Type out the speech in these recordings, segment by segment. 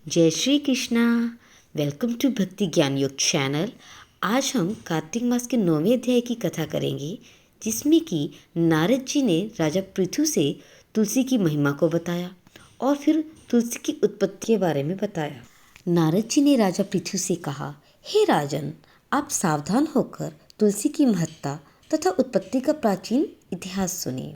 जय Shri Krishna. Welcome to भक्ति ज्ञान योग चैनल। आज हम कार्तिक मास के 9वें अध्याय की कथा करेंगे, जिसमें कि नारद जी ने राजा पृथु से तुलसी की महिमा को बताया और फिर तुलसी की उत्पत्ति के बारे में बताया। नारद जी ने राजा पृथु से कहा, हे राजन, आप सावधान होकर तुलसी की महत्ता तथा उत्पत्ति का प्राचीन इतिहास सुनिए।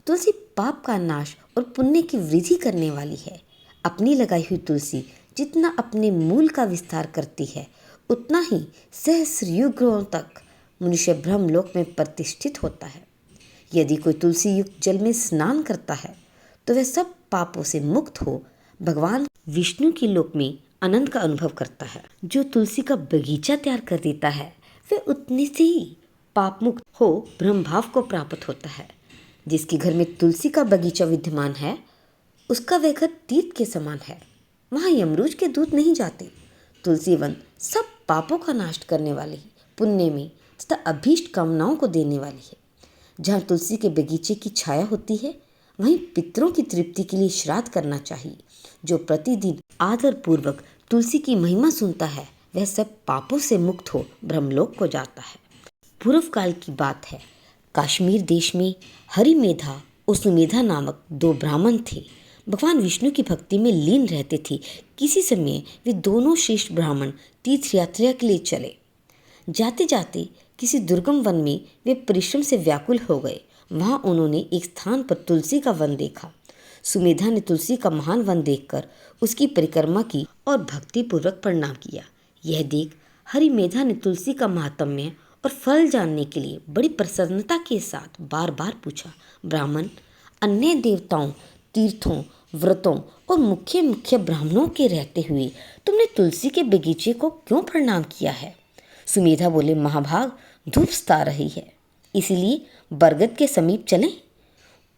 तुलसी पाप का नाश और पुण्य की वृद्धि करने वाली है। अपनी लगाई हुई तुलसी जितना अपने मूल का विस्तार करती है, उतना ही सहस्र युगों तक मनुष्य ब्रह्मलोक में प्रतिष्ठित होता है। यदि कोई तुलसी युक्त जल में स्नान करता है तो वह सब पापों से मुक्त हो भगवान विष्णु के लोक में आनंद का अनुभव करता है। जो तुलसी का बगीचा तैयार कर देता है वह उतने से ही पाप मुक्त हो ब्रह्म भाव को प्राप्त होता है। जिसके घर में तुलसी का बगीचा विद्यमान है, उसका वह घर तीर्थ के समान है। वहाँ यमरूज के दूत नहीं जाते। तुलसी वन सब पापों का नाश करने वाली है, पुण्य में तथा अभीष्ट कामनाओं को देने वाली है। जहाँ तुलसी के बगीचे की छाया होती है, वहीं पितरों की तृप्ति के लिए श्राद्ध करना चाहिए। जो प्रतिदिन आदर पूर्वक तुलसी की महिमा सुनता है, वह सब पापों से मुक्त हो ब्रह्मलोक को जाता है। पूर्व काल की बात है। कश्मीर देश में हरिमेधा और सुमेधा नामक दो ब्राह्मण थे। भगवान विष्णु की भक्ति में लीन रहते थे। किसी समय वे दोनों श्रेष्ठ ब्राह्मण तीर्थ यात्रा के लिए चले। जाते जाते किसी दुर्गम वन में वे परिश्रम से व्याकुल हो गए। वहां उन्होंने एक स्थान पर तुलसी का वन देखा। सुमेधा ने तुलसी का महान वन देखकर उसकी परिक्रमा की और भक्ति पूर्वक प्रणाम किया। यह देख हरिमेधा ने तुलसी का महात्म्य और फल जानने के लिए बड़ी प्रसन्नता के साथ बार बार पूछा, ब्राह्मण, अन्य देवताओं, तीर्थों, व्रतों और मुख्य मुख्य ब्राह्मणों के रहते हुए तुमने तुलसी के बगीचे को क्यों प्रणाम किया है? सुमेधा बोले, महाभाग, धूप सता रही है, इसलिए बरगद के समीप चलें।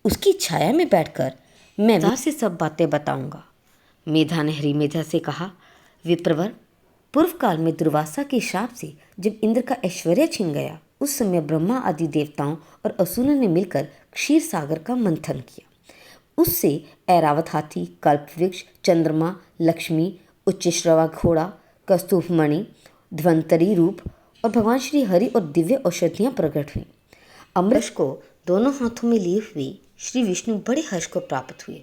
उसकी छाया में बैठकर मैं विस्तार से सब बातें बताऊंगा। मेधा ने हरिमेधा से कहा, विप्रवर, पूर्व काल में दुर्वासा के शाप से जब इंद्र का ऐश्वर्य छिन गया, उस समय ब्रह्मा आदि देवताओं और असुरों ने मिलकर क्षीर सागर का मंथन किया। उससे ऐरावत हाथी, कल्प वृक्ष, चंद्रमा, लक्ष्मी, उच्चश्रवा घोड़ा, कस्तूभमणि, धन्वंतरी रूप और भगवान श्री हरि और दिव्य औषधियाँ प्रकट हुई। अमृत को दोनों हाथों में लिए हुए श्री विष्णु बड़े हर्ष को प्राप्त हुए।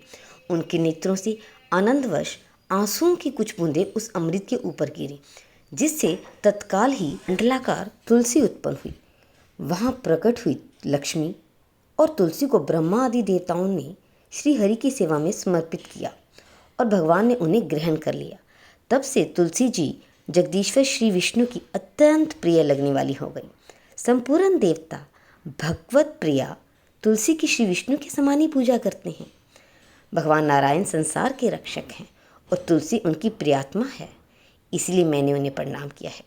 उनके नेत्रों से आनंदवश आंसुओं की कुछ बूंदें उस अमृत के ऊपर गिरी, जिससे तत्काल ही मंडलाकार तुलसी उत्पन्न हुई। वहाँ प्रकट हुई लक्ष्मी और तुलसी को ब्रह्मा आदि देवताओं ने श्री हरि की सेवा में समर्पित किया और भगवान ने उन्हें ग्रहण कर लिया। तब से तुलसी जी जगदीश्वर श्री विष्णु की अत्यंत प्रिय लगने वाली हो गई। संपूर्ण देवता भगवत प्रिया तुलसी की श्री विष्णु के समान ही पूजा करते हैं। भगवान नारायण संसार के रक्षक हैं और तुलसी उनकी प्रियात्मा है, इसलिए मैंने उन्हें प्रणाम किया है।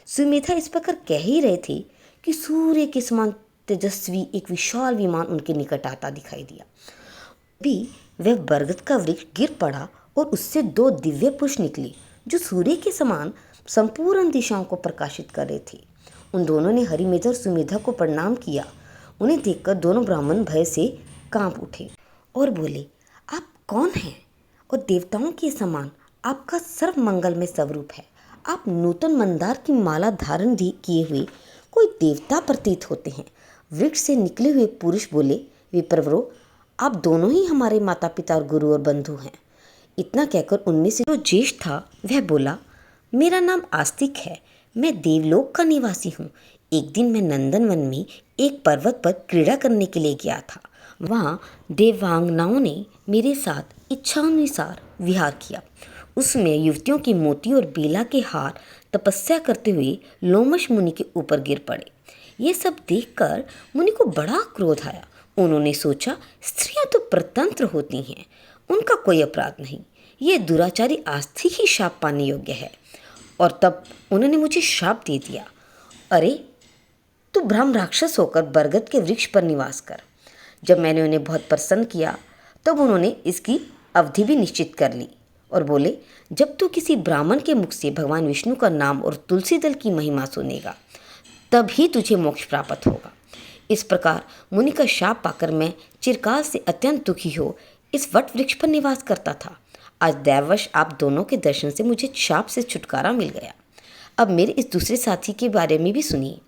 सुमेधा इस प्रकार कह ही रहे थे कि सूर्य के समान तेजस्वी एक विशाल विमान उनके निकट आता दिखाई दिया। भी वह बरगद का वृक्ष गिर पड़ा और उससे दो दिव्य पुष्प निकले, जो सूर्य के समान संपूर्ण दिशाओं को प्रकाशित कर रहे थे। उन दोनों ने हरिमेधा और सुमेधा को प्रणाम किया। उन्हें देखकर दोनों ब्राह्मण भय से कांप उठे और बोले, आप कौन हैं? और देवताओं के समान आपका सर्व मंगलमय स्वरूप है। आप नूतन मंदार की माला धारण किए हुए कोई देवता प्रतीत होते हैं। वृक्ष से निकले हुए पुरुष बोले, विप्रवरो, आप दोनों ही हमारे माता पिता और गुरु और बंधु हैं। इतना कहकर उनमें से जो ज्येष्ठ था वह बोला, मेरा नाम आस्तिक है, मैं देवलोक का निवासी हूँ। एक दिन मैं नंदनवन में एक पर्वत पर क्रीड़ा करने के लिए गया था। वहाँ देवांगनाओं ने मेरे साथ इच्छानुसार विहार किया। उसमें युवतियों की मोती और बेला के हार तपस्या करते हुए लोमश मुनि के ऊपर गिर पड़े। ये सब देखकर मुनि को बड़ा क्रोध आया। उन्होंने सोचा, स्त्रियां तो परतंत्र होती हैं, उनका कोई अपराध नहीं, ये दुराचारी आस्तिक ही शाप पाने योग्य है। और तब उन्होंने मुझे श्राप दे दिया, अरे तू ब्रह्म राक्षस होकर बरगद के वृक्ष पर निवास कर। जब मैंने उन्हें बहुत प्रसन्न किया तब उन्होंने इसकी अवधि भी निश्चित कर ली और बोले, जब तू किसी ब्राह्मण के मुख से भगवान विष्णु का नाम और तुलसी दल की महिमा सुनेगा, तब ही तुझे मोक्ष प्राप्त होगा। इस प्रकार मुनि का शाप पाकर मैं चिरकाल से अत्यंत दुखी हो इस वट वृक्ष पर निवास करता था। आज दैववश आप दोनों के दर्शन से मुझे शाप से छुटकारा मिल गया। अब मेरे इस दूसरे साथी के बारे में भी सुनिए।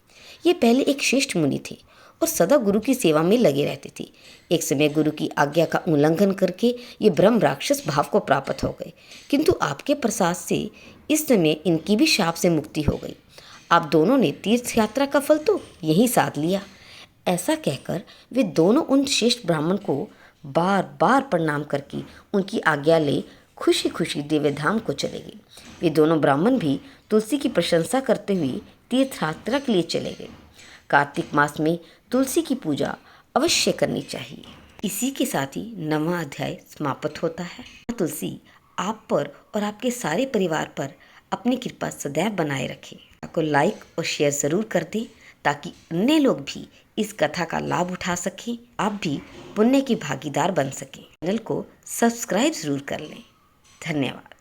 ये पहले एक श्रेष्ठ मुनि थे और सदा गुरु की सेवा में लगे रहते थे। एक समय गुरु की आज्ञा का उल्लंघन करके ये ब्रह्म राक्षस भाव को प्राप्त हो गए, किंतु आपके प्रसाद से इस समय इनकी भी शाप से मुक्ति हो गई। आप दोनों ने तीर्थ यात्रा का फल तो यहीं साध लिया। ऐसा कहकर वे दोनों उन श्रेष्ठ ब्राह्मण को बार बार प्रणाम करके उनकी आज्ञा ले खुशी खुशी दिव्यधाम को चले गए। वे दोनों ब्राह्मण भी तुलसी की प्रशंसा करते हुए तीर्थ यात्रा के लिए चले गए। कार्तिक मास में तुलसी की पूजा अवश्य करनी चाहिए। इसी के साथ ही 9वां अध्याय समाप्त होता है। तुलसी आप पर और आपके सारे परिवार पर अपनी कृपा सदैव बनाए रखे। आपको लाइक और शेयर ज़रूर कर दें ताकि अन्य लोग भी इस कथा का लाभ उठा सकें, आप भी पुण्य की भागीदार बन सकें। चैनल को सब्सक्राइब ज़रूर कर लें। धन्यवाद।